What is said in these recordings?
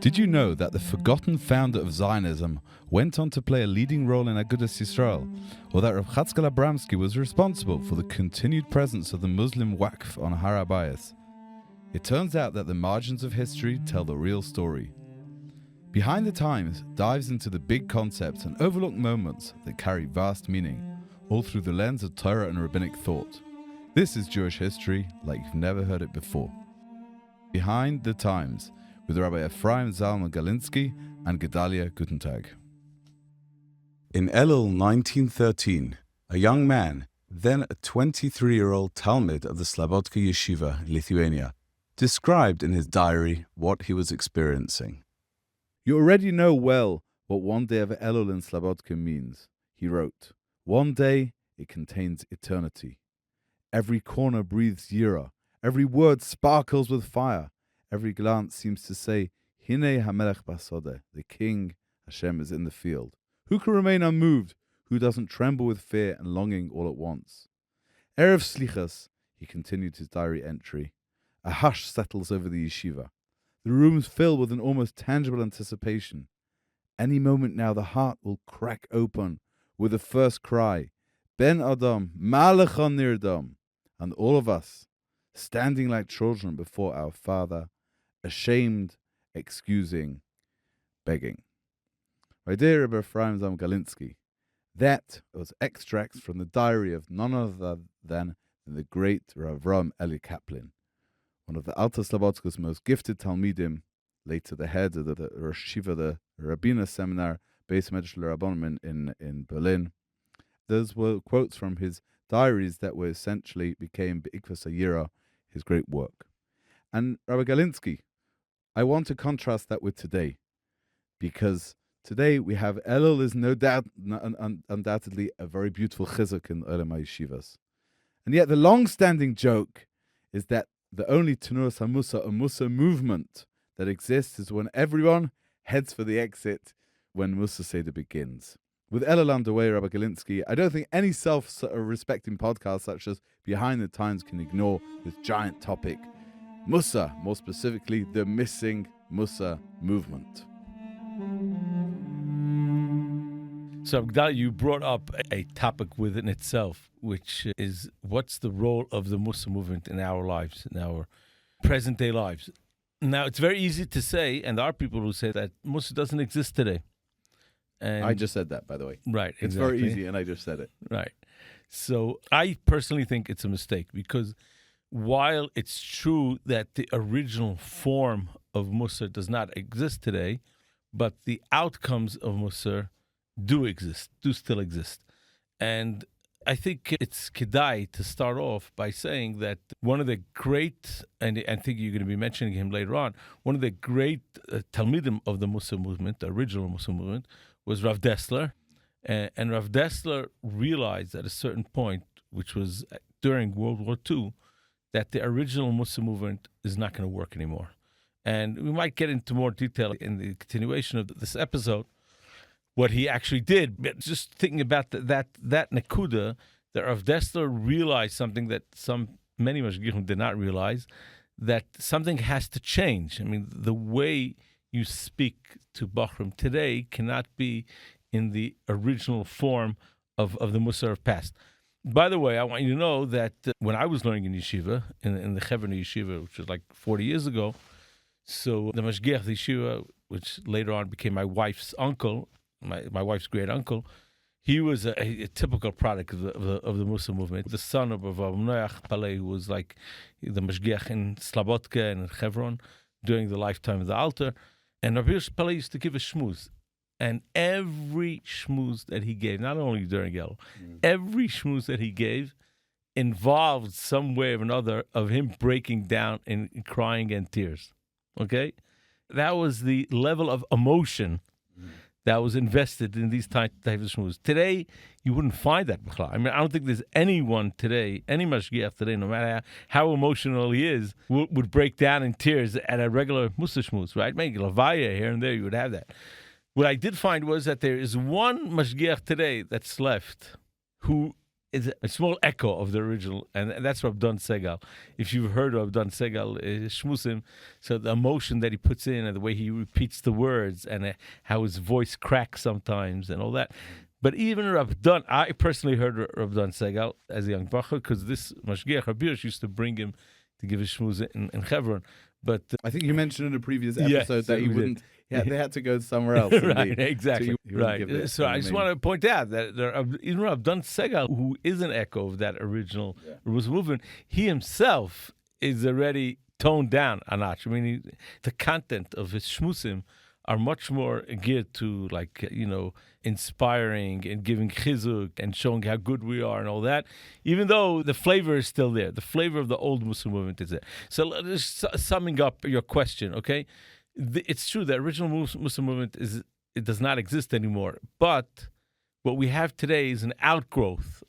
Did you know that the forgotten founder of Zionism went on to play a leading role in Agudas Yisrael, or that Rav Chatzkel Abramsky was responsible for the continued presence of the Muslim Waqf on Har HaBayis? It turns out that the margins of history tell the real story. Behind the Times dives into the big concepts and overlooked moments that carry vast meaning, all through the lens of Torah and rabbinic thought. This is Jewish history like you've never heard it before. Behind the Times, with Rabbi Ephraim Zalman Galinsky and Gedalia Guttentag. In Elul 1913, a young man, then a 23-year-old Talmid of the Slobodka Yeshiva in Lithuania, described in his diary what he was experiencing. "You already know well what one day of Elul in Slobodka means," he wrote. "One day, it contains eternity. Every corner breathes yira. Every word sparkles with fire. Every glance seems to say, Hinei HaMelech Basodeh, the King, Hashem, is in the field. Who can remain unmoved? Who doesn't tremble with fear and longing all at once? Erev Slichas," he continued his diary entry, "a hush settles over the yeshiva. The rooms fill with an almost tangible anticipation. Any moment now the heart will crack open with the first cry, Ben Adam, Ma'alecha Nirdam, and all of us, standing like children before our Father, ashamed, excusing, begging." My dear Rabbi Ephraim Zalman Galinsky, that was extracts from the diary of none other than the great Rav Eli Kaplan, one of the Alta Slobodka's most gifted Talmidim, later the head of the Rosh Yeshiva, the Rabbiner Seminar, Beis Medrash L'Rabbanim in Berlin. Those were quotes from his diaries that were essentially became Be'ikvas HaYira, his great work. And Rabbi Galinsky, I want to contrast that with today, because today we have Elul is no doubt, undoubtedly a very beautiful chizuk in Olam HaYeshivas. And yet the long-standing joke is that the only Tenuras HaMussar or Mussar movement that exists is when everyone heads for the exit when Mussar Seder begins. With Elul underway, Rabbi Galinsky, I don't think any self-respecting podcast such as Behind the Times can ignore this giant topic. Mussar, more specifically, the missing Mussar movement. So, Gedalia, you brought up a topic within itself, which is what's the role of the Mussar movement in our lives, in our present-day lives. Now, it's very easy to say, and there are people who say that Mussar doesn't exist today. And I just said that, by the way. Right, It's exactly. very easy, and I just said it. Right. So I personally think it's a mistake, because while it's true that the original form of Mussar does not exist today, but the outcomes of Mussar do still exist. And I think it's kedai to start off by saying that one of the great, and I think you're going to be mentioning him later on, one of the great Talmidim of the Mussar movement, the original Mussar movement, was Rav Dessler. And Rav Dessler realized at a certain point, which was during World War II, that the original Mussar movement is not going to work anymore. And we might get into more detail in the continuation of this episode, what he actually did. But just thinking about that Nakuda, that Rav Dessler realized something that many Mashgichim did not realize, that something has to change. I mean, the way you speak to Bachrim today cannot be in the original form of the Mussar of past. By the way, I want you to know that when I was learning in yeshiva, in the Chevron yeshiva, which was like 40 years ago, so the Mashgiach yeshiva, which later on became my wife's uncle, my wife's great uncle, he was a typical product of the Mussar movement. The son of Rav Eli Paley, who was like the Mashgiach in Slobodka and in Chevron during the lifetime of the Alter. And Rabbi Yisrael Paley used to give a shmuz. And every shmuz that he gave, not only during Elul, every shmuz that he gave involved some way or another of him breaking down and crying and tears. Okay? That was the level of emotion that was invested in these types of shmuz. Today, you wouldn't find that. I mean, I don't think there's anyone today, any mashgiach today, no matter how emotional he is, would break down in tears at a regular Mussar shmuz, right? Maybe Lavaya here and there, you would have that. What I did find was that there is one mashgiach today that's left who is a small echo of the original, and that's Rav Don Segal. If you've heard of Don Segal, Shmusim, so the emotion that he puts in and the way he repeats the words and how his voice cracks sometimes and all that. But even Rav Don, I personally heard Rav Don Segal as a young bacher because this Mashgiach Rabiush used to bring him to give his shmuz in Hebron. But I think you mentioned in a previous episode that he wouldn't. Yeah, they had to go somewhere else. Right, exactly. Right. So I just want to point out that even Rav Don Segal, who is an echo of that original Rus movement, he himself is already toned down a notch. I mean, the content of his shmusim are much more geared to, like, inspiring and giving chizuk and showing how good we are and all that, even though the flavor is still there. The flavor of the old Muslim movement is there. So just summing up your question, okay? It's true, the original Muslim movement it does not exist anymore, but what we have today is an outgrowth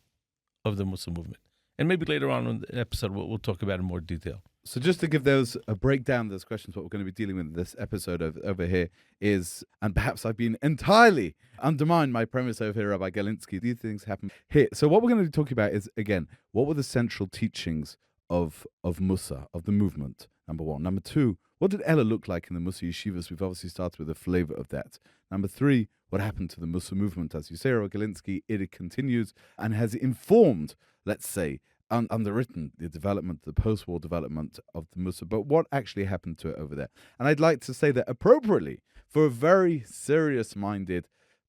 of the Muslim movement. And maybe later on in the episode, we'll talk about it in more detail. So just to give those a breakdown of those questions, what we're going to be dealing with in this episode over here is, and perhaps I've been entirely undermined my premise over here, Rabbi Galinsky. These things happen here. So what we're going to be talking about is, again, what were the central teachings of Mussar, of the movement, number one. Number two, what did Elul look like in the Mussar yeshivas? We've obviously started with a flavor of that. Number three, what happened to the Mussar movement? As you say, Rabbi Galinsky, it continues and has informed, let's say, underwritten the development, the post-war development of the Mussar, but what actually happened to it over there? And I'd like to say that appropriately for a very serious-minded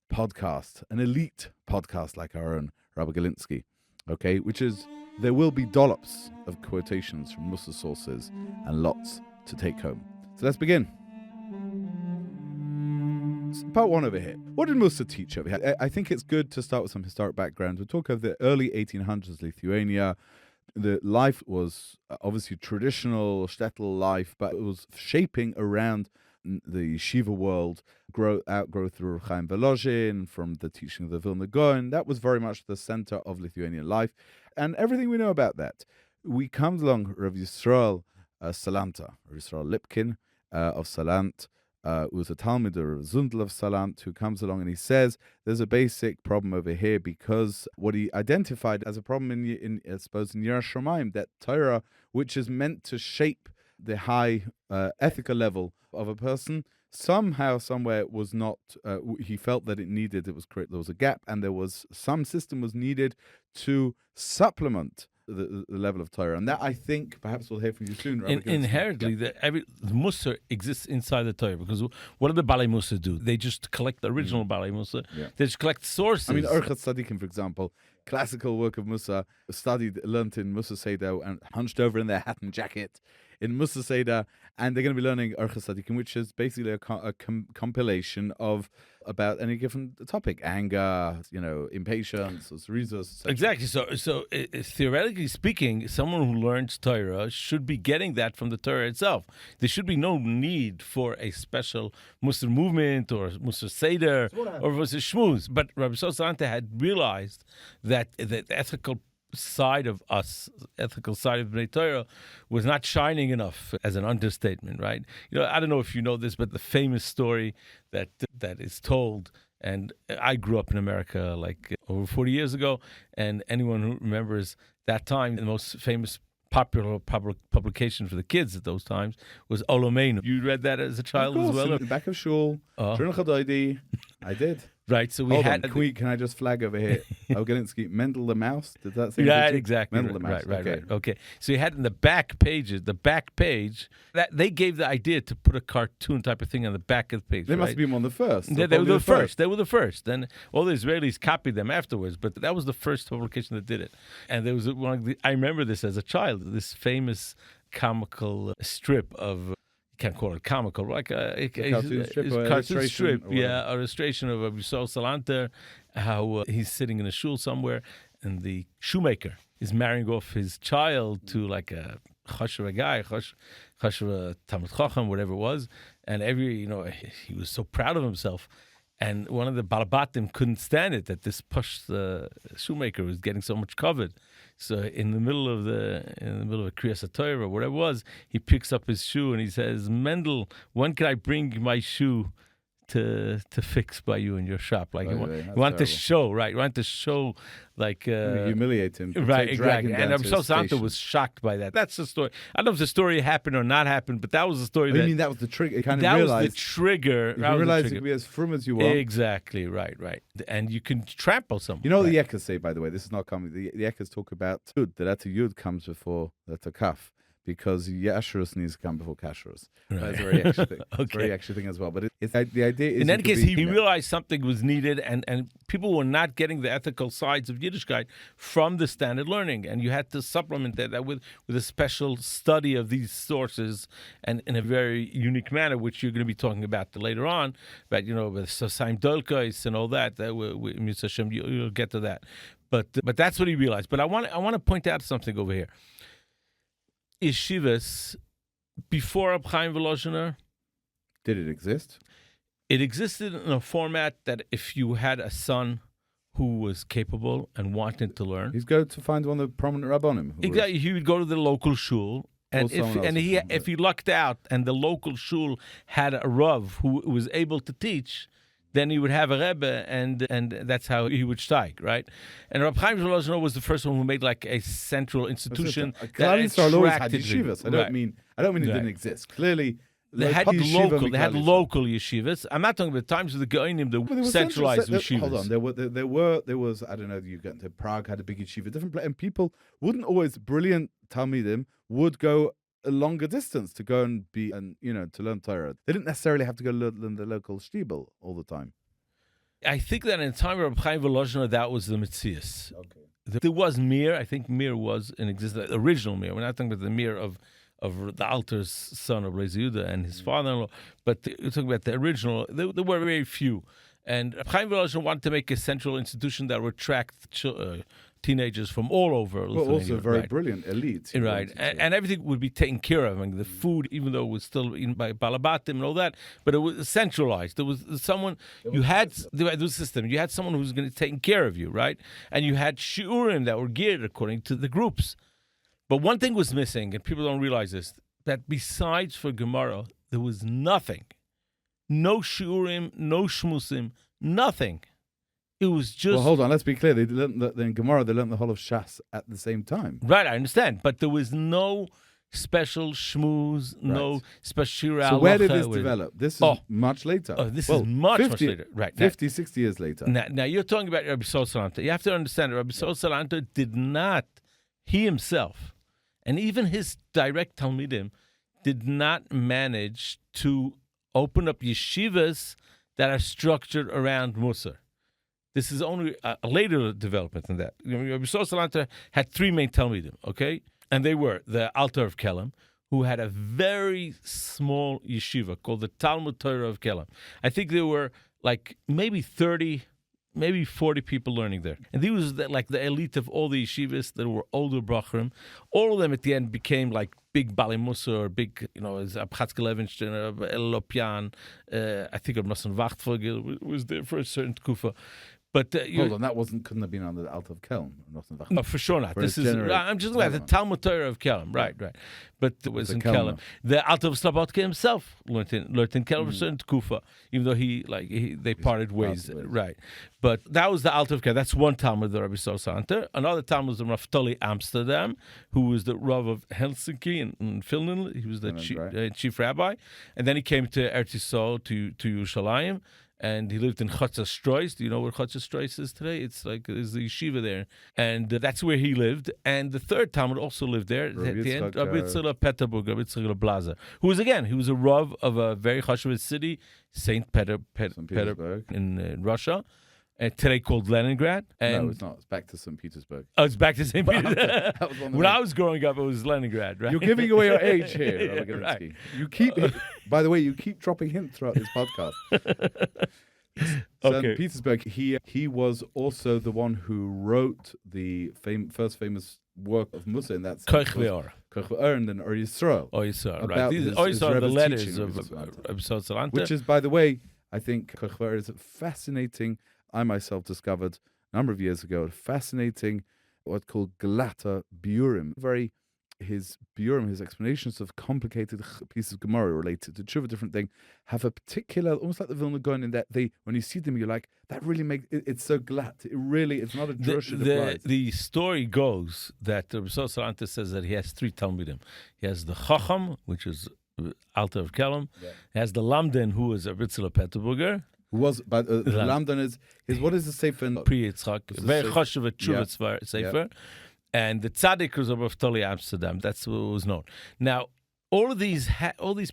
podcast, an elite podcast like our own, Rabbi Galinsky, okay, which is, there will be dollops of quotations from Mussar sources and lots to take home. So let's begin. Part one over here. What did Mussar teach over here? I think it's good to start with some historic background. We'll talk of the early 1800s Lithuania. The life was obviously traditional shtetl life, but it was shaping around the yeshiva world, outgrowth through Chaim Volozhin, from the teaching of the Vilna Gaon. That was very much the center of Lithuanian life. And everything we know about that. We come along Rav Yisrael Salanter, Rav Yisrael Lipkin of Salant, who was a Talmuder of Zundel of Salant, who comes along and he says there's a basic problem over here, because what he identified as a problem in I suppose in Yiras Shamayim, that Torah, which is meant to shape the high ethical level of a person, somehow, somewhere was not. He felt that there was a gap, and there was some system was needed to supplement the level of Torah. And that, I think, perhaps we'll hear from you soon. Inherently, the Mussar exists inside the Torah, because what do the Balei Mussar do? They just collect the original Balei Mussar. Yeah. They just collect sources. I mean, Orthodox Tzaddikim, for example, classical work of Mussar, learnt in Mussar Seder and hunched over in their hat and jacket in Mussar Seder, and they're going to be learning Orthodox Tzaddikim, which is basically a compilation of about any given topic: anger, impatience, resources. Exactly. So theoretically speaking, someone who learns Torah should be getting that from the Torah itself. There should be no need for a special Mussar movement or Mussar Seder or Mussar Shmuz. But Rabbi Yisrael Salanter had realized that the ethical side of us, ethical side of Bnei Torah, was not shining enough, as an understatement, right? I don't know if you know this, but the famous story that is told, and I grew up in America like over 40 years ago, and anyone who remembers that time, the most famous popular publication for the kids at those times was Olomeinu. You read that as a child as well? In the back of shul, I did. Right, so can I just flag over here? Galinsky, Mendel the Mouse. Did that say? Right, exactly. Mendel the Mouse. Right. Okay. So you had in the back page, that they gave the idea to put a cartoon type of thing on the back of the page. They must have been one of the first. They were the first. They were the first. Then all the Israelis copied them afterwards, but that was the first publication that did it. And there was I remember this as a child, this famous comical strip of, can't call it comical, like a cartoon strip, illustration of Rav Yisrael Salanter, how he's sitting in a shul somewhere, and the shoemaker is marrying off his child to like a chashuva guy, chashuva Talmid Chacham, whatever it was, and he was so proud of himself. And one of the balabatim couldn't stand it that this shoemaker was getting so much covered. So in the middle of a Kriyas Torah or whatever it was, he picks up his shoe and he says, "Mendel, when can I bring my shoe to fix by you in your shop. Like you That's want to terrible. show, right? You want to show, like humiliate him, right? drag him Exactly. down And to Rabbi his Yisrael Salanter station. was shocked by that. That's the story. I don't know if the story happened or not happened, but that was the story. Oh, you mean that was the trigger? You kind of that was realized. the trigger. You That was the realize you trigger. can be as frum as you want. Exactly. Right. And you can trample someone. You know what right? the Eckers say, by the way? This is not coming. The Eckers talk about Yud, that a Yud comes before that's a Kaf, because Yashrus needs to come before Kashrus. That's a very extra thing. Okay. Very extra thing as well. But it's the idea is. In you any could case, be- he realized something was needed, and people were not getting the ethical sides of Yiddishkeit from the standard learning, and you had to supplement that with a special study of these sources, and in a very unique manner, which you're going to be talking about later on, but with Sasaim Dolkais and all that. You'll get to that, but that's what he realized. But I want to point out something over here. Yeshivas, before Reb Chaim Volozhiner, Did it exist? it existed in a format that if you had a son who was capable and wanted to learn, He's going to find one of the prominent Rabbonim. who exactly, he would go to the local shul. And someone else's shul, if he lucked out and the local shul had a Rav who was able to teach, then he would have a Rebbe, and that's how he would steig, right? And Reb Chaim Volozhiner was the first one who made like a central institution that Galinsky always had attracted yeshivas. I Right. don't mean it Right. didn't exist. Clearly, They had yeshiva They had Galinsky. local yeshivas. I'm not talking about the times of the Goinim, Well, there the was centralized yeshivas. Hold on, there was I don't know. You get to Prague had a big yeshiva, different place, and people wouldn't always brilliant Talmidim would go a longer distance to go and be to learn Torah. They didn't necessarily have to go learn the local shtibel all the time. I think that in the time of Reb Chaim Volozhiner, that was the Metzias. Okay. There was Mir. I think Mir was in existence, the original Mir. We're not talking about the Mir of the Alter's son of Rezi Yehuda and his father-in-law, but we're talking about the original. There were very few. And Reb Chaim Volozhiner wanted to make a central institution that would attract teenagers from all over Well, Lithuania. also very right. brilliant elite. he Right, wanted to- and everything would be taken care of. I mean, the food, even though it was still eaten by Balabatim and all that, but it was centralized. There was someone, there was a system. You had someone who was going to take care of you, right? And you had shiurim that were geared according to the groups. But one thing was missing, and people don't realize this, that besides for Gemara, there was nothing. No shiurim, no shmusim, nothing. It was just... Well, hold on. Let's be clear. They learned in Gemara. They learned the whole of Shas at the same time. Right, I understand. But there was no special shmooze, no special shira. So where did this develop? This is much later. Oh, this is much later. Right. 50, 60 years later. Now you're talking about Rabbi Yisrael Salanter. You have to understand that Rabbi Yisrael Salanter did not, he himself, and even his direct Talmidim, did not manage to open up yeshivas that are structured around Mussar. This is only a later development than that. Rabbi Yisrael Salanter had three main Talmidim, okay? And they were the Alter of Kelm, who had a very small yeshiva called the Talmud Torah of Kelm. I think there were like maybe 30, maybe 40 people learning there. And these was like the elite of all the yeshivas that were older brachrim. All of them at the end became like big Bali Mussar, or big, as Abchatzke Levinstein, El Lopian, I think of Nosson Wachtfolge was there for a certain kufa. But hold on, couldn't have been on the Alter of Kelm. No, for sure not. This is I'm just looking at the Talmud Torah of Kelm, right. But it was in Kelm. The Alter of Slobodka himself learned in Kelm for a certain kufa, even though they parted ways, right. But that was the Alter of Kelm. That's one Talmud, the Rabbi Yisrael Salanter. Another Talmud was the Raftoli Amsterdam, who was the Rav of Helsinki in Finland. He was the chief rabbi, and then he came to Eretz Yisrael to Yerushalayim. And he lived in Chatzah-Strois. Do you know where Chatzah-Strois is today? It's like there's the yeshiva there, and that's where he lived. And the third Talmud also lived there. Rabbi Yisrael Peterburg, Rabbi Yisrael Blazer, he was a Rav of a very chashuv city, Saint Petersburg in Russia. Today called Leningrad. And no, it's not. It's back to St. Petersburg. Oh, it's back to St. Petersburg. When I was growing up, it was Leningrad, right? You're giving away your age here, Rabbi Galinsky. Right. You keep, by the way, you keep dropping hints throughout this podcast. St. Petersburg, he was also the one who wrote the first famous work of Mussar in that sense. Koch V'Or and then Or Yisrael. Or Yisrael, right. These are the letters of Yisrael Salanter. Which is, by the way, I think Koch V'Or is fascinating. I myself discovered a number of years ago a fascinating what's called Glatta Burim. Very his biurim, his explanations of complicated pieces of Gemara related to tshuva, different thing, have a particular, almost like the Vilna Gaon, in that when you see them, you're like, that really makes it's so glatt. It's not a drush. The story goes that Rav Yisrael Salanter says that he has 3 Talmidim. He has the Chacham, which is Alter of Kelm. Yeah. He has the Lamden, who is a Ritzler Peterburger. Who was, but the Lamden is what is the Sefer? Pri Yitzchak, very choshev a tshuva Sefer. And the Tzaddik was of Toli Amsterdam. That's what was known. Now, all these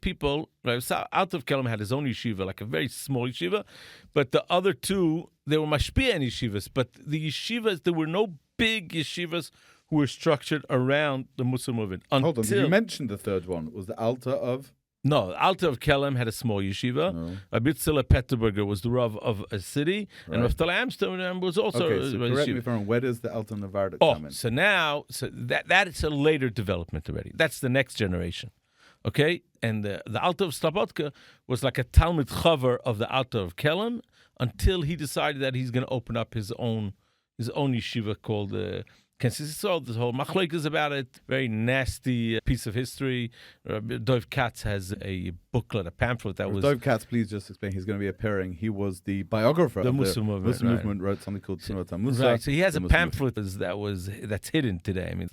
people, out of Kelm had his own yeshiva, like a very small yeshiva, but the other 2, they were mashpia in yeshivas. But the yeshivas, there were no big yeshivas who were structured around the Mussar movement. Hold on, you mentioned the third one. Was the Alter of? No, Alter of Kelm had a small yeshiva. No. Rabbi Yisrael Peterburger was the Rav of a city, and Rav Toli Amsterdam was also a so correct me if I'm wrong. Where does the Alter Navarda come in? So now, that is a later development already. That's the next generation. Okay? And the Alter of Slobodka was like a Talmud Chaver of the Alter of Kelm until he decided that he's going to open up his own yeshiva called consists of this whole machlokas about it. Very nasty piece of history. Dov Katz has a booklet, a pamphlet that was. Dov Katz, please just explain. He's going to be appearing. He was the biographer of the Mussar movement. Muslim movement wrote something called Tznuat HaMussar. Right. So he has a pamphlet that's hidden today. I mean,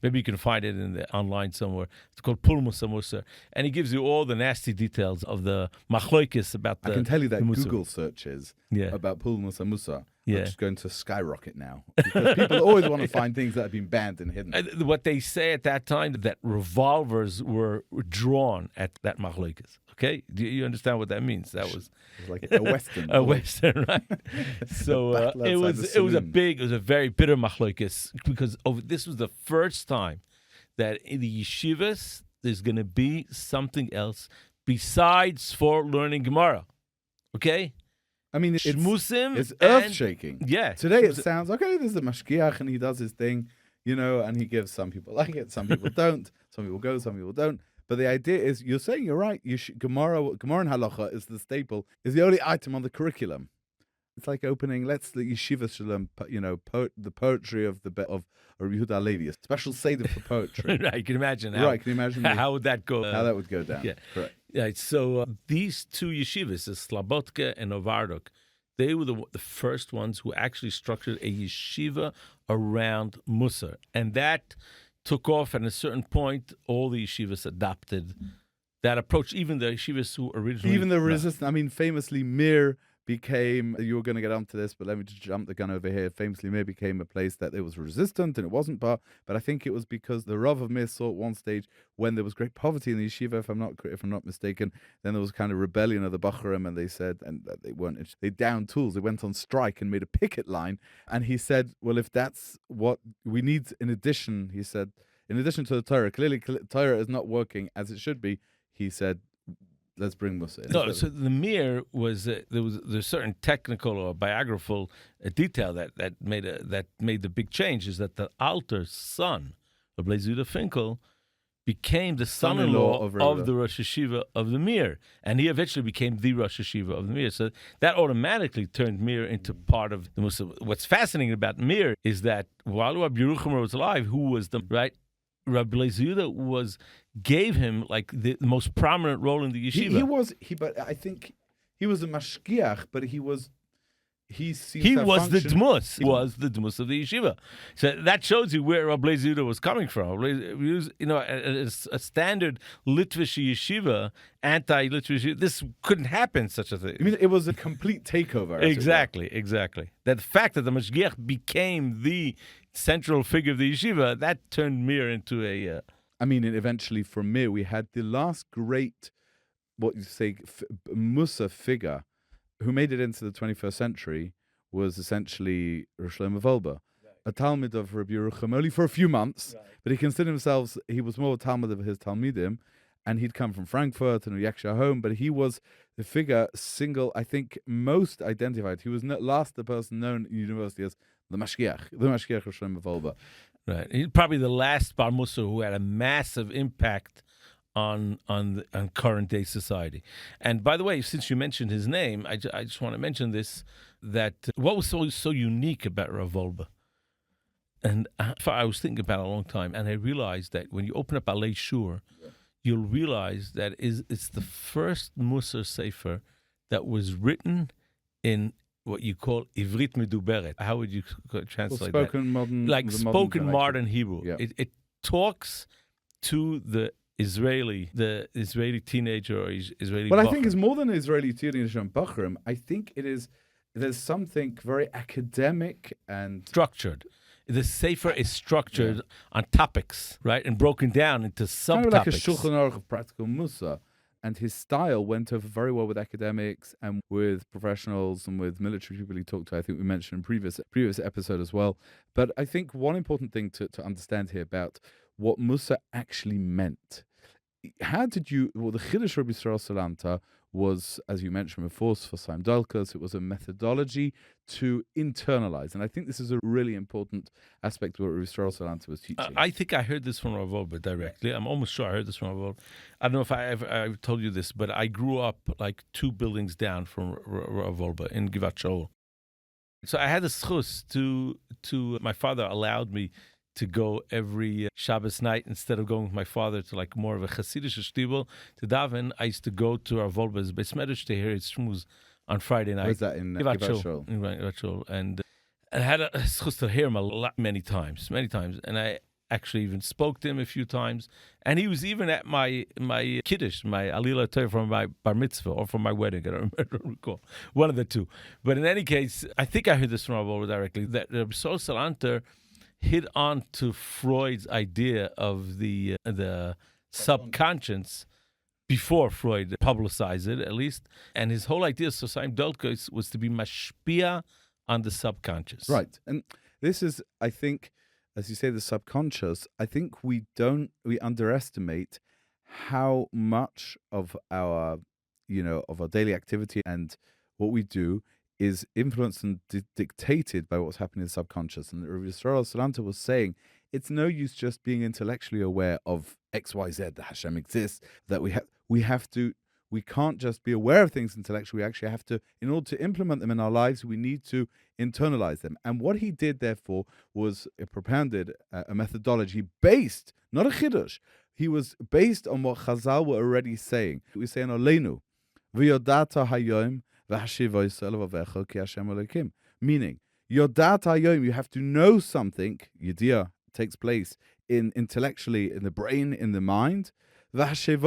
maybe you can find it online somewhere. It's called Pulmus HaMussar, and he gives you all the nasty details of the machlokas about the. I can tell you that Mussar. Google searches about Pulmus HaMussar. Yeah. Are just going to skyrocket now because people always want to find things that have been banned and hidden. What they say at that time, that revolvers were drawn at that machlokas. Okay, do you understand what that means? That was like a western, western, right? So it was a very bitter machlokas because this was the first time that in the yeshivas there's going to be something else besides for learning Gemara. Okay. I mean, it's Shmusim, earth-shaking. Yeah. Today it sounds, okay, there's the mashgiach and he does his thing, and he gives some people like it, some people don't, some people go, some people don't. But the idea is, you're saying you're right, Gemara and Halacha is the staple, is the only item on the curriculum. It's like opening, the yeshivas should learn, the poetry of Rabbi Yehuda Levi, a special seder for poetry. Right, you can imagine how would that go? How that would go down. Yeah. Correct. Yeah, so these 2 yeshivas, Slobodka and Novardok, they were the first ones who actually structured a yeshiva around Mussar. And that took off at a certain point. All the yeshivas adopted that approach, even the yeshivas who originally... Even the resistance, I mean, famously, Mir became, you were going to get onto this, but let me just jump the gun over here. Famously, Mir became a place that it was resistant and it wasn't, but I think it was because the Rav of Mir saw at one stage when there was great poverty in the yeshiva, if I'm not mistaken, then there was kind of rebellion of the Bachurim, and they said, and they downed tools, they went on strike and made a picket line, and he said, well, if that's what we need in addition to the Torah, clearly Torah is not working as it should be, he said, let's bring Mussar in. No, so the Mir was there's certain technical or biographical detail that made the big change, is that the Alter's son, Rabbi Yehuda Finkel, became the son-in-law of the Rosh Yeshiva of the Mir, and he eventually became the Rosh Yeshiva of the Mir. So that automatically turned Mir into part of the Mussar. What's fascinating about Mir is that while Rabbi Yerucham was alive, who was the right. Rabbi Yehuda gave him like the most prominent role in the yeshiva. But I think he was a mashgiach, but he was the dmus of the yeshiva. So that shows you where Rabbi Yehuda was coming from. A standard Litvish yeshiva, anti-Litvish yeshiva, this couldn't happen, such a thing. I mean, it was a complete takeover. Exactly. That the fact that the mashgiach became the central figure of the yeshiva, that turned Mir into a... and eventually from Mir, we had the last great, Mussar figure who made it into the 21st century was essentially Rosh Shlomo Wolbe, a Talmud of Rabbi Yerucham, only for a few months, but he considered himself, he was more a Talmud of his Talmidim, and he'd come from Frankfurt and Yaksha home, but he was the figure I think, most identified. He was the person known in university as the Mashgiach Rosh Shlomo Wolbe. Right. He's probably the last Bar Mussar who had a massive impact on current day society. And by the way, since you mentioned his name, I just want to mention this, that what was so unique about Rav Wolbe, And I was thinking about it a long time, and I realized that when you open up Alei Shur, you'll realize that it's the first Mussar Sefer that was written in what you call Ivrit Meduberet. How would you translate spoken that? Modern, Like spoken modern Hebrew. Yeah. It talks to the Israeli teenager or Israeli. But I think it's more than Israeli teenager and Bachrim. I think there's something very academic and structured. The Sefer is structured on topics, right, and broken down into subtopics. Kind of like a Shulchan Aruch of practical Mussar. And his style went over very well with academics and with professionals and with military people he talked to. I think we mentioned in previous episode as well. But I think one important thing to understand here about what Mussar actually meant. The Chiddush Rabbi Yisrael Salanter was, as you mentioned before, for Saim Dalkas, it was a methodology to internalize. And I think this is a really important aspect of what Rabbi Yisrael Salanter was teaching. I think I heard this from Rav Wolbe directly. I'm almost sure I heard this from Rav Wolbe. I don't know if I've told you this, but I grew up like 2 buildings down from Rav Wolbe in Givat Shaul. So I had the schus to my father allowed me to go every Shabbos night instead of going with my father to like more of a Hassidic shtibel to daven. I used to go to Rav Wolbe's Beis Medrash to hear his shmuz on Friday night. Where's that in Givat Shaul? In Givat Shaul. And I had a schus to hear him many times. And I actually even spoke to him a few times. And he was even at my kiddush, my alila Torah from my bar mitzvah or from my wedding. I don't recall. One of the two. But in any case, I think I heard this from Rav Wolbe directly, that Rav Yisrael Salanter hit on to Freud's idea of the subconscious before Freud publicized it, at least. And his whole idea, so Saim Dalkos, was to be mashpia on the subconscious. Right. And this is, I think, as you say, the subconscious, I think we underestimate how much of our daily activity and what we do is influenced and dictated by what's happening in the subconscious. And Rav Yisrael Salanter was saying, it's no use just being intellectually aware of X, Y, Z, that Hashem exists, that we can't just be aware of things intellectually. We actually have to, in order to implement them in our lives, we need to internalize them. And what he did, therefore, was propounded a methodology based, not a chiddush, he was based on what Chazal were already saying. We say in Oleinu, v'yodata hayom, meaning, Yodat Hayom, you have to know something. Yediyah takes place intellectually in the brain, in the mind. You need to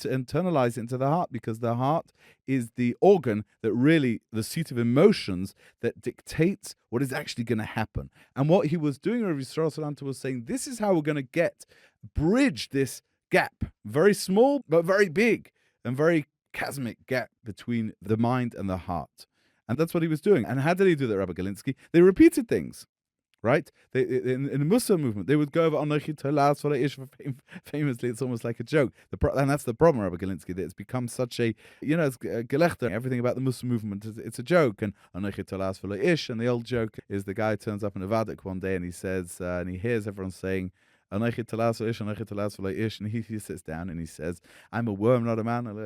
internalize it into the heart, because the heart is the organ that really, the seat of emotions that dictates what is actually going to happen. And what he was doing, Rav Yisrael Salanter was saying, this is how we're going to bridge this gap, very small but very big and very chasmic gap between the mind and the heart. And that's what he was doing. And how did he do that, Rabbi Galinsky? They repeated things, right? In the Mussar movement, they would go over Anochi Tolas for Ish. Famously, it's almost like a joke. And that's the problem, Rabbi Galinsky, that it's become such a, it's Gelechter. Everything about the Mussar movement, it's a joke. And Anochi Tolas for Ish. And the old joke is the guy turns up in a Vadik one day and he says, and he hears everyone saying, and he sits down and he says, I'm a worm, not a man. And the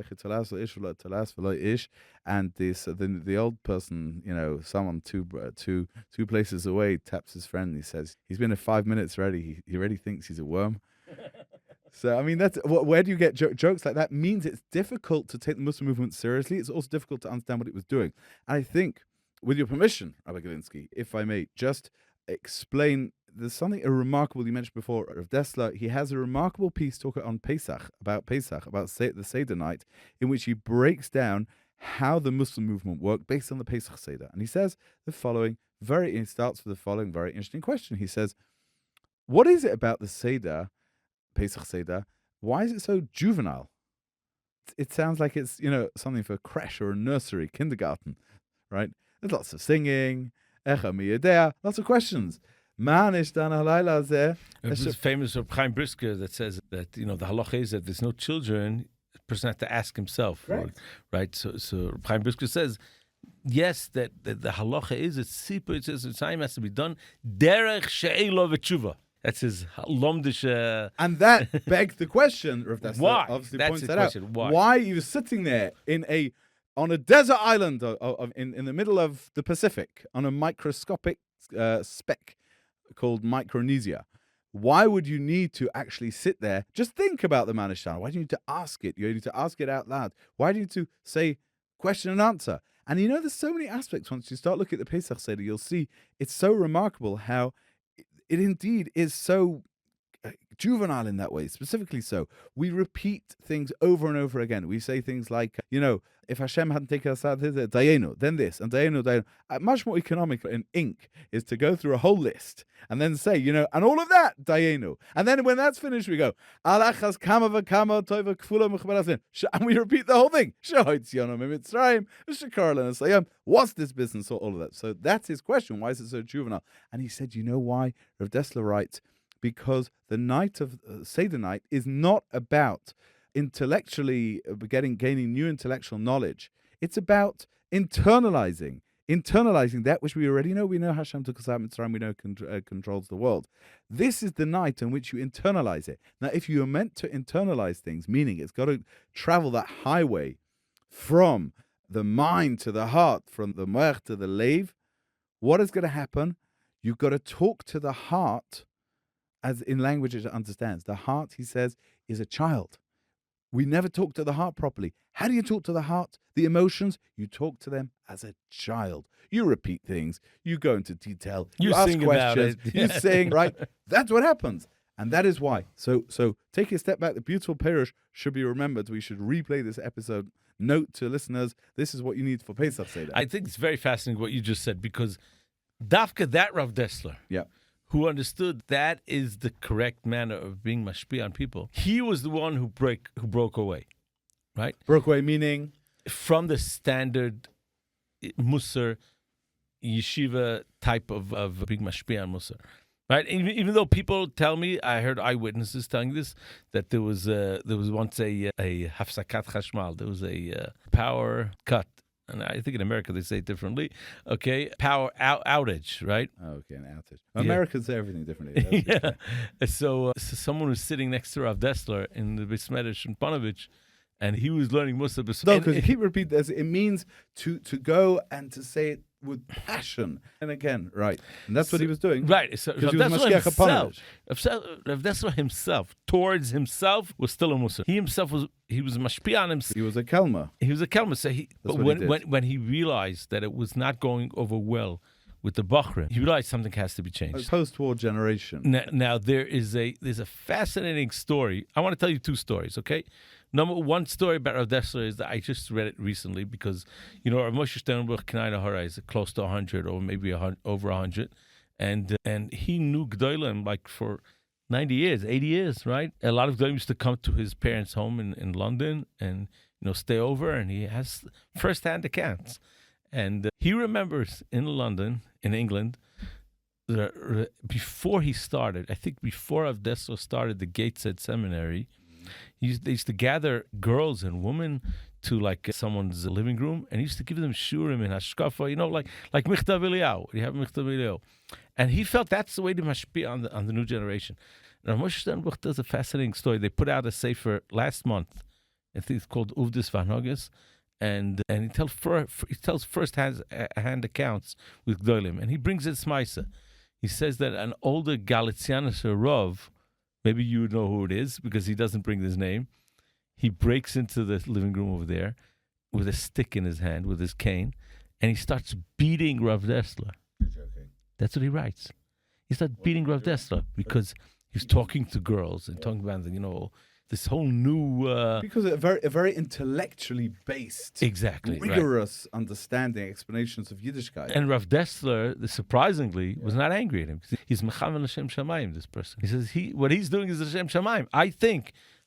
old person, someone two places away, taps his friend and he says, he's been here 5 minutes already. He already thinks he's a worm. So, I mean, that's where do you get jokes like that? Means it's difficult to take the Muslim movement seriously. It's also difficult to understand what it was doing. And I think, with your permission, Rabbi Galinsky, if I may, just explain. There's something remarkable you mentioned before of Dessler. He has a remarkable piece talking on Pesach, about the Seder night, in which he breaks down how the Muslim movement worked based on the Pesach Seder. And he says the following, he starts with the following very interesting question. He says, what is it about the Seder, Pesach Seder, why is it so juvenile? It sounds like it's, something for a creche or a nursery, kindergarten, right? There's lots of singing, lots of questions. There's this famous Reb Chaim Brisker that says that the halacha is that there's no children. The person has to ask himself, right? So Reb Chaim Brisker says, yes, that the halacha is it's sipur. It says the time has to be done derech she'elo v'tshuva. That's his lomdish. And that begs the question. Why? Obviously That's points the that question. out. Why he was sitting there on a desert island in the middle of the Pacific on a microscopic speck called Micronesia. Why would you need to actually sit there? Just think about the Manishtan. Why do you need to ask it? You need to ask it out loud. Why do you need to say question and answer? And there's so many aspects. Once you start looking at the Pesach Seder, you'll see it's so remarkable how it indeed is so juvenile in that way, specifically so. We repeat things over and over again. We say things like, if Hashem hadn't taken us out, Dayenu, then this, and Dayenu. Much more economical in ink is to go through a whole list and then say, and all of that, Dayenu. And then when that's finished, we go, Alachas kama v'kama toiva kfula mechbarasin. And we repeat the whole thing. What's this business? All of that. So that's his question. Why is it so juvenile? And he said, you know why? Rav Dessler writes, because the night of Seder night is not about intellectually gaining new intellectual knowledge. It's about internalizing that which we already know. We know Hashem took us out of Mitzrayim. We know controls the world. This is the night in which you internalize it. Now, if you are meant to internalize things, meaning it's got to travel that highway from the mind to the heart, from the moach to the leiv, what is going to happen? You've got to talk to the heart as in language it understands. The heart, he says, is a child. We never talk to the heart properly. How do you talk to the heart? The emotions, you talk to them as a child. You repeat things. You go into detail. You ask questions. You sing, right? That's what happens. And that is why. So take a step back. The beautiful Perush should be remembered. We should replay this episode. Note to listeners, this is what you need for Pesach Seder. I think it's very fascinating what you just said, because Dafka, that Rav Dessler, who understood that is the correct manner of being mashpia on people, he was the one who broke away, right? Broke away meaning? From the standard Mussar, yeshiva type of being mashpia on Mussar, right? Even though people tell me, I heard eyewitnesses telling this, that there was once a hafsakat chashmal, there was a power cut. And I think in America they say it differently. Okay, power outage, right? Okay, an outage. Americans say everything differently. Yeah. So someone was sitting next to Rav Dessler in the Bismedish in Panovich, and he was learning Mussar. No, because he repeat this. It means to go and to say it with passion. And again, right. And that's what he was doing. Right. So Rav Dessler himself, towards himself, was still a Mussar. He was mashpia on himself. He was a kelma. So when he realized that it was not going over well with the Bachrim, he realized something has to be changed. A post-war generation. Now there's a fascinating story. I want to tell you two stories, okay? Number one story about Rav Dessler is that I just read it recently because, Rav Moshe Sternbuch K'nai Hara is close to 100 or maybe over 100. And he knew Gedalia like for 90 years, 80 years, right? A lot of Gedalia used to come to his parents' home in London and, stay over, and he has first-hand accounts. And he remembers in London, in England, before he started, I think before Rav Dessler started the Gateshead Seminary, they used to gather girls and women to like someone's living room, and he used to give them shurim and hashkafa, like Michtav Eliyahu. You have Michtav Eliyahu, and he felt that's the way to mashpia on the new generation. Now Moshe Sternbuch does a fascinating story. They put out a sefer last month. I think it's called Uvdis Vanhogas, and he tells first-hand accounts with Gdolim, and he brings it smaisa. He says that an older Galicianus Rav, maybe you know who it is because he doesn't bring his name. He breaks into the living room over there with a stick in his hand, with his cane, and he starts beating Rav Dessler. You're joking. That's what he writes. He starts beating Rav Dessler because he's talking to girls and talking about, this whole new... because a very intellectually based, rigorous understanding, explanations of Yiddishkeit. And Rav Dessler, surprisingly, was not angry at him. He's Mechavan Hashem Shamayim, this person. He says what he's doing is Hashem Shamayim.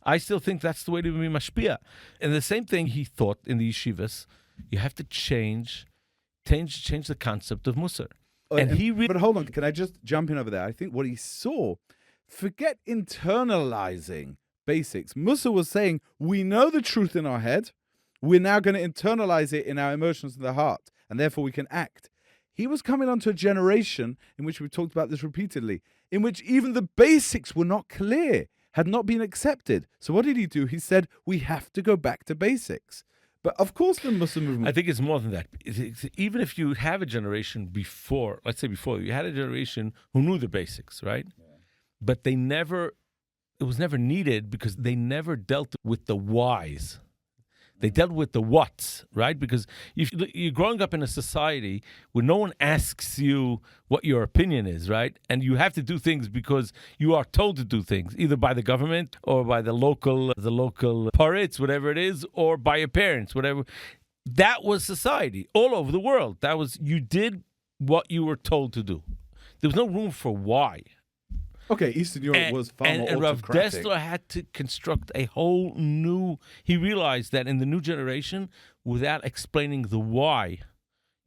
I still think that's the way to be mashpia. And the same thing he thought in the yeshivas, you have to change the concept of Mussar. But hold on, can I just jump in over there? I think what he saw, forget internalizing basics. Mussar was saying, we know the truth in our head, we're now going to internalize it in our emotions and the heart, and therefore we can act. He was coming onto a generation in which we talked about this repeatedly, in which even the basics were not clear, had not been accepted. So what did he do? He said, we have to go back to basics. But of course the Muslim movement... I think it's more than that. Even if you have a generation before, let's say before, you had a generation who knew the basics, right? Yeah. But it was never needed because they never dealt with the whys. They dealt with the whats, right? Because if you're growing up in a society where no one asks you what your opinion is, right? And you have to do things because you are told to do things, either by the government or by the local parrots, whatever it is, or by your parents, whatever. That was society all over the world. You did what you were told to do. There was no room for why. Okay, Eastern Europe was far more autocratic. And Rav Dessler had to construct a whole new... He realized that in the new generation, without explaining the why,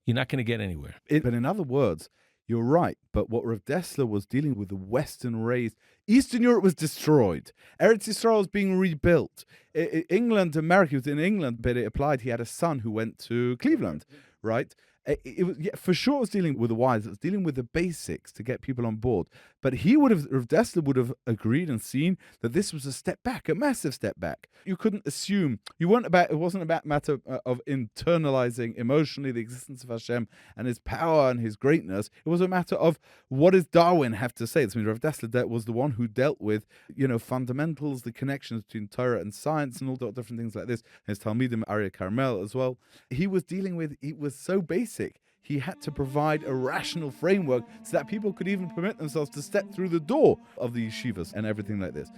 you're not going to get anywhere. But in other words, you're right. But what Rav Dessler was dealing with, the Western raised... Eastern Europe was destroyed. Eretz Yisrael was being rebuilt. England, America was in England, but it applied. He had a son who went to Cleveland, right? It was, yeah, for sure it was dealing with the whys. It was dealing with the basics to get people on board. But Rav Dessler would have agreed and seen that this was a step back, a massive step back. You couldn't assume, it wasn't about matter of internalizing emotionally the existence of Hashem and his power and his greatness. It was a matter of what does Darwin have to say. I mean, Rav Dessler was the one who dealt with, fundamentals, the connections between Torah and science and all different things like this. His Talmidim, Aryeh Carmel as well. He was dealing with, it was so basic. He had to provide a rational framework so that people could even permit themselves to step through the door of the yeshivas and everything like this.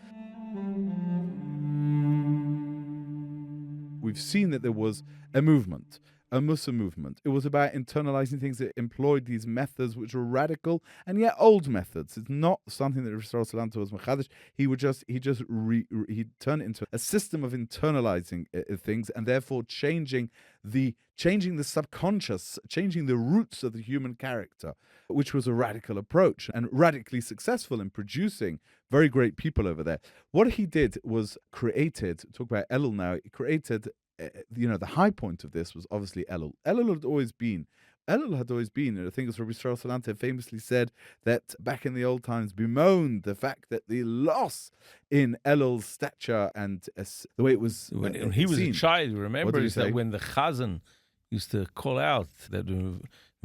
We've seen that there was a movement, a Mussar movement. It was about internalizing things that employed these methods which were radical and yet old methods. It's not something that Rav Yisrael Salanter was machadish. He turned it into a system of internalizing things and therefore changing the subconscious, changing the roots of the human character, which was a radical approach and radically successful in producing very great people over there. What he did was talk about Elul now, he created, the high point of this was obviously Elul. Elul had always been, and I think as Rabbi Yisrael Salanter famously said that back in the old times bemoaned the fact that the loss in Elul's stature and the way it was when he was a child, remember that when the Chazan used to call out that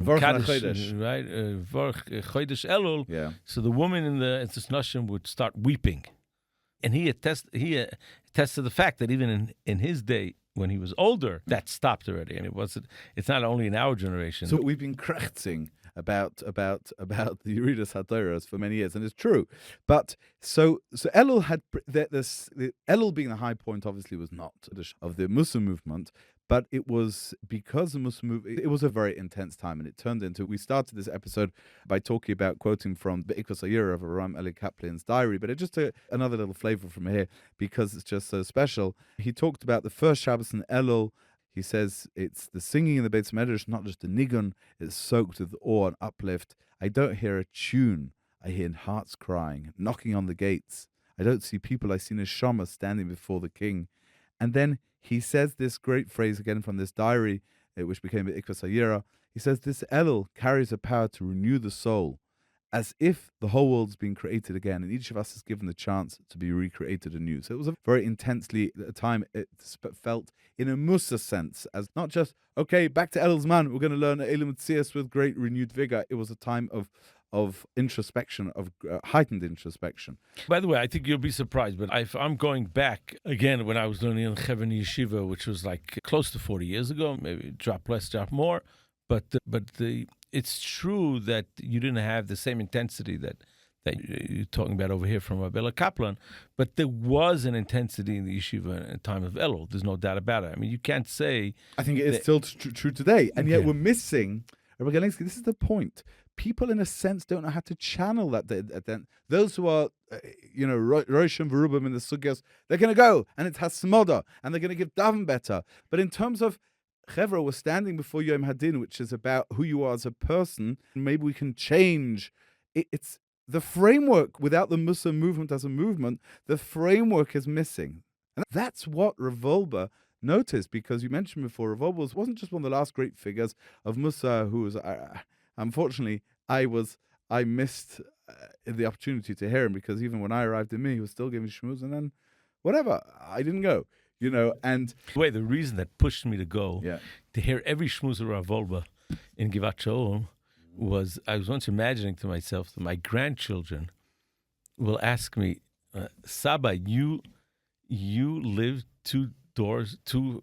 Kaddish, right? Chodesh Elul. Yeah. So the woman in the Nashim would start weeping. And he attests to the fact that even in his day, when he was older, that stopped already. And it's not only in our generation. So we've been krechzing about the Yeridas HaTorahs for many years, and it's true. But so Elul had the Elul being the high point obviously was not of the Mussar movement, but it was because the Mussar movement, it was a very intense time, and it turned into, we started this episode by talking about quoting from the Ikvas Hayira of Aram Eli Kaplan's diary, but it just took another little flavor from here because it's just so special. He talked about the first Shabbos in Elul. He says it's the singing in the Beis Medrash, not just a nigun, it's soaked with awe and uplift. I don't hear a tune. I hear hearts crying, knocking on the gates. I don't see people. I see neshama standing before the king. And then he says this great phrase again from this diary, which became the Ikvas Hayira. He says, this Elul carries a power to renew the soul, as if the whole world's been created again, and each of us is given the chance to be recreated anew. So it was a very intensely a time it felt in a Mussar sense, as not just, okay, back to Elul's man, we're going to learn Elim Tzias with great renewed vigor. It was a time of introspection, of heightened introspection. By the way, I think you'll be surprised, but I'm going back again when I was learning in Chevron Yeshiva, which was like close to 40 years ago, maybe drop less, drop more. But it's true that you didn't have the same intensity that you're talking about over here from Rabbi Kaplan, but there was an intensity in the yeshiva in the time of Elul. There's no doubt about it. I mean, you can't say... I think it is still true today, and yet we're missing... Rabbi Galinsky, this is the point. People, in a sense, don't know how to channel that. Those who are, Roshim Verubim in the Sugyas, they're going to go, and it has Smoda, and they're going to give Daven better. But in terms of Chevra, we're standing before Yom Hadin, which is about who you are as a person. Maybe we can change. It's the framework. Without the Mussar movement as a movement, the framework is missing. And that's what Revolba noticed, because you mentioned before, Revolba wasn't just one of the last great figures of Mussar, who was, unfortunately, I missed the opportunity to hear him, because even when I arrived in me, he was still giving shmuz, and then whatever, I didn't go. and Wait, the reason that pushed me to go yeah. to hear every shmuz Rav Wolbe in Givat Shaul was I was once imagining to myself that my grandchildren will ask me, Saba, you lived two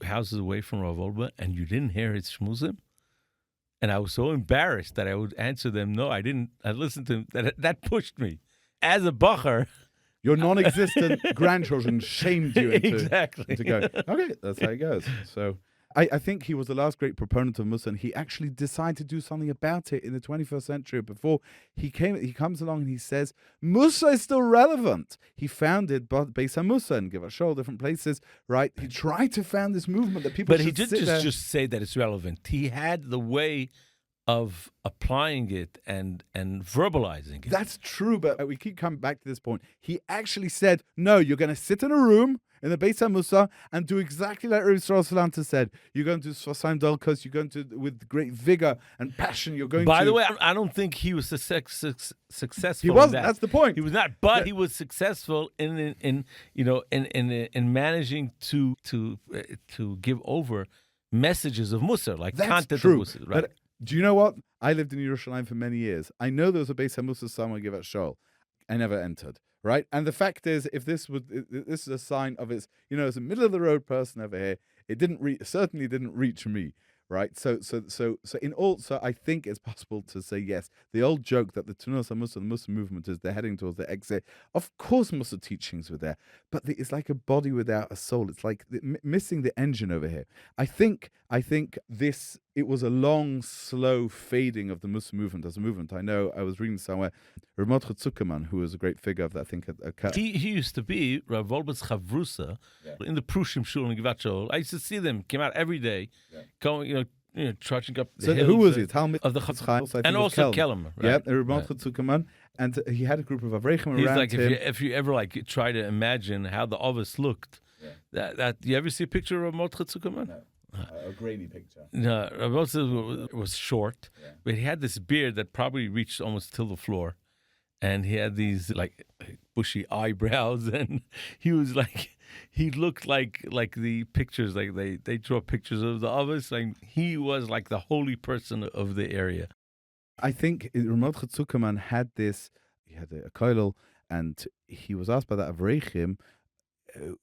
houses away from Rav Wolbe and you didn't hear his shmuzim? And I was so embarrassed that I would answer them, no, I didn't. I listened to him. That pushed me. As a bacher, Your non-existent grandchildren shamed you into going, okay, that's how it goes. So I think he was the last great proponent of Mussar, and he actually decided to do something about it in the 21st century. Before he comes along and he says, Mussar is still relevant. He founded Beis HaMussar and Givat Shaul, different places, right? He tried to found this movement that people but he should didn't sit there. just say that it's relevant. He had the way of applying it and verbalizing it. That's true, but we keep coming back to this point. He actually said, no, you're going to sit in a room in the Beis HaMussar and do exactly like Rav Yisrael Salanter said. You're going to Sfasayim Dolkos, you're going to, with great vigor and passion, you're going to... By the way, I don't think he was successful. He wasn't, in that. that's the point. He was not, but he was successful in managing to give over messages of Mussar, like That's content true. of Mussar. Right? But do you know what? I lived in Yerushalayim for many years. I know there was a Beis HaMussar somewhere Givat Shaul. I never entered, right? And the fact is, if this is a sign of its, as a middle of the road person over here, it certainly didn't reach me, right? So I think it's possible to say yes. The old joke that the Tunas HaMussar, the Mussar movement, is they're heading towards the exit. Of course, Mussar teachings were there, but it's like a body without a soul. It's like missing the engine over here. I think it was a long, slow fading of the Mussar movement as a movement. I know I was reading somewhere, Rav Moshe Grylak, who was a great figure of that, I think. He used to be Rav Wolbe's Chavrusa in the Prushim Shul in Givat Shaul. I used to see them, came out every day, going, trudging up the hills. Who was he? Talmid of the Chaim, and also Kelm. Right? Yeah, Rav Moshe Grylak, and he had a group of Avrechim He's around like, him. if you ever try to imagine how the Ovis looked, that you ever see a picture of Rav Moshe Grylak? No. A grainy picture. No, Rav Moshe was short, but he had this beard that probably reached almost till the floor, and he had these bushy eyebrows, and he was he looked like the pictures, like they draw pictures of the Ovis. He was like the holy person of the area. I think Rav Moshe Grylak had this. He had a koilel, and he was asked by that Avrechim,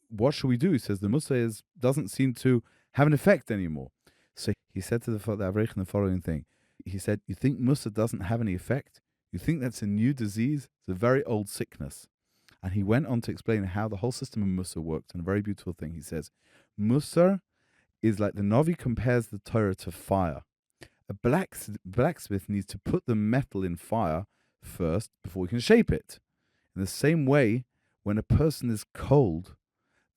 "What should we do?" He says the Mussar doesn't seem to have an effect anymore. So he said to the Avrechim the following thing. He said, "You think Mussar doesn't have any effect? You think that's a new disease? It's a very old sickness." And he went on to explain how the whole system of Mussar worked. And a very beautiful thing. He says, Mussar is like the Novi compares the Torah to fire. A blacksmith needs to put the metal in fire first before he can shape it. In the same way, when a person is cold,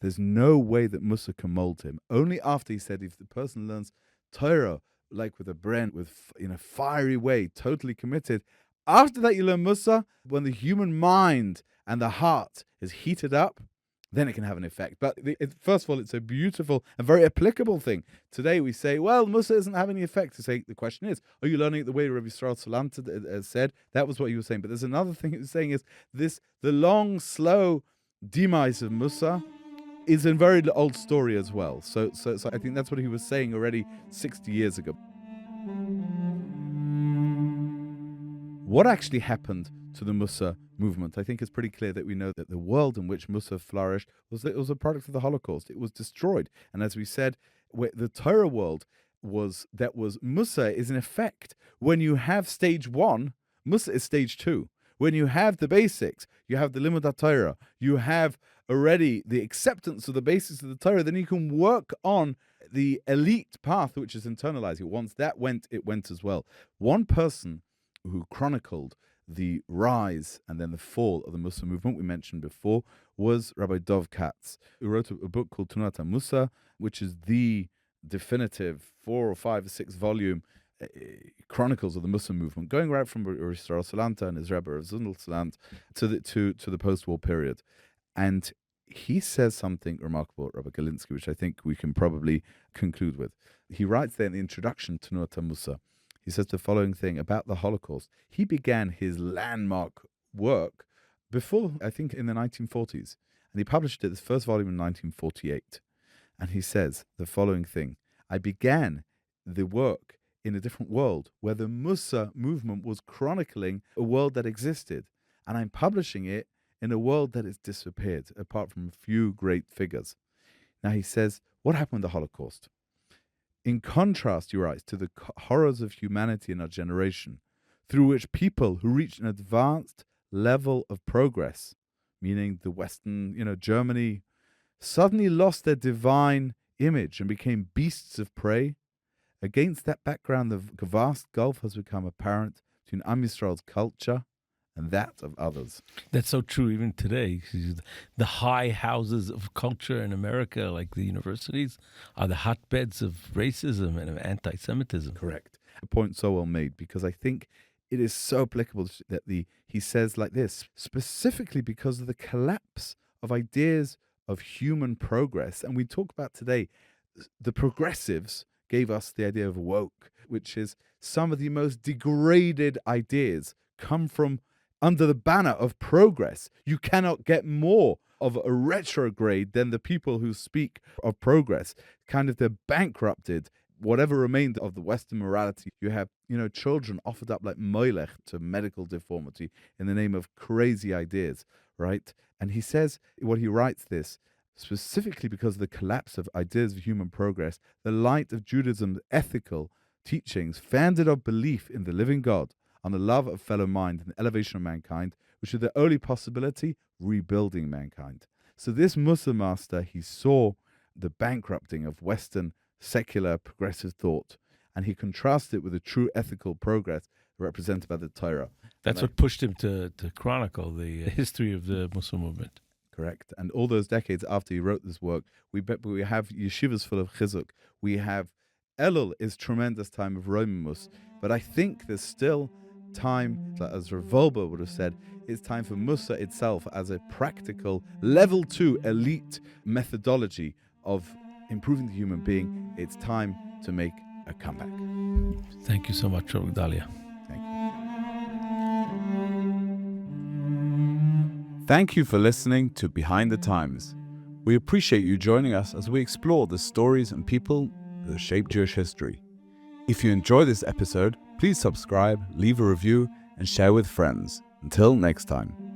there's no way that Mussar can mold him. Only after, he said, if the person learns Torah, like with a bren, in a fiery way, totally committed, after that you learn Mussar, when the human mind and the heart is heated up, then it can have an effect. But first of all, it's a beautiful and very applicable thing. Today we say, well, Mussar doesn't have any effect. To say, the question is, are you learning it the way Rav Yisrael Salanter said? That was what he was saying. But there's another thing he was saying is the long, slow demise of Mussar is a very old story as well. So I think that's what he was saying already 60 years ago. What actually happened to the Mussar movement? I think it's pretty clear that we know that the world in which Mussar flourished was a product of the Holocaust. It was destroyed. And as we said, the Torah world was Mussar is in effect. When you have stage 1, Mussar is stage 2. When you have the basics, you have the Limud HaTorah, you have already the acceptance of the basics of the Torah, then you can work on the elite path, which is internalizing. Once that went, it went as well. One person who chronicled the rise and then the fall of the Mussar movement we mentioned before was Rabbi Dov Katz, who wrote a book called Tunat HaMussar, which is the definitive 4 or 5 or 6 volume chronicles of the Mussar movement, going right from Rav Yisrael Salanter and his Rebbe Rav Zundel Salant to the post-war period. And he says something remarkable at Rabbi Galinsky, which I think we can probably conclude with. He writes there in the introduction to Tunat HaMussar, he says the following thing about the Holocaust. He began his landmark work before, I think, in the 1940s. And he published it, his first volume, in 1948. And he says the following thing: I began the work in a different world where the Mussar movement was chronicling a world that existed, and I'm publishing it in a world that has disappeared, apart from a few great figures. Now he says, what happened with the Holocaust? In contrast, he writes, to the horrors of humanity in our generation, through which people who reached an advanced level of progress, meaning the Western, Germany, suddenly lost their divine image and became beasts of prey. Against that background, the vast gulf has become apparent between Am Yisrael's culture and that of others. That's so true even today. The high houses of culture in America, like the universities, are the hotbeds of racism and of anti-Semitism. Correct. A point so well made, because I think it is so applicable that he says like this, specifically because of the collapse of ideas of human progress. And we talk about today, the progressives gave us the idea of woke, which is some of the most degraded ideas come from under the banner of progress. You cannot get more of a retrograde than the people who speak of progress. They're bankrupted whatever remained of the Western morality. You have, children offered up like moilech to medical deformity in the name of crazy ideas, right? And he says, what he writes this, specifically because of the collapse of ideas of human progress, the light of Judaism's ethical teachings, founded on belief in the living God, on the love of fellow mind and the elevation of mankind, which is the only possibility, rebuilding mankind. So this Mussar master, he saw the bankrupting of Western secular progressive thought, and he contrasted it with the true ethical progress represented by the Torah. That's what pushed him to chronicle the history of the Muslim movement. Correct. And all those decades after he wrote this work, we have yeshivas full of chizuk. We have Elul is tremendous time of Romimus, but I think there's still time, as Rav Wolbe would have said, it's time for Mussar itself as a practical level 2 elite methodology of improving the human being. It's time to make a comeback. Thank you so much, Rabbi Gedalia. Thank you. Thank you for listening to Behind the Times. We appreciate you joining us as we explore the stories and people that shape Jewish history. If you enjoy this episode, please subscribe, leave a review, and share with friends. Until next time.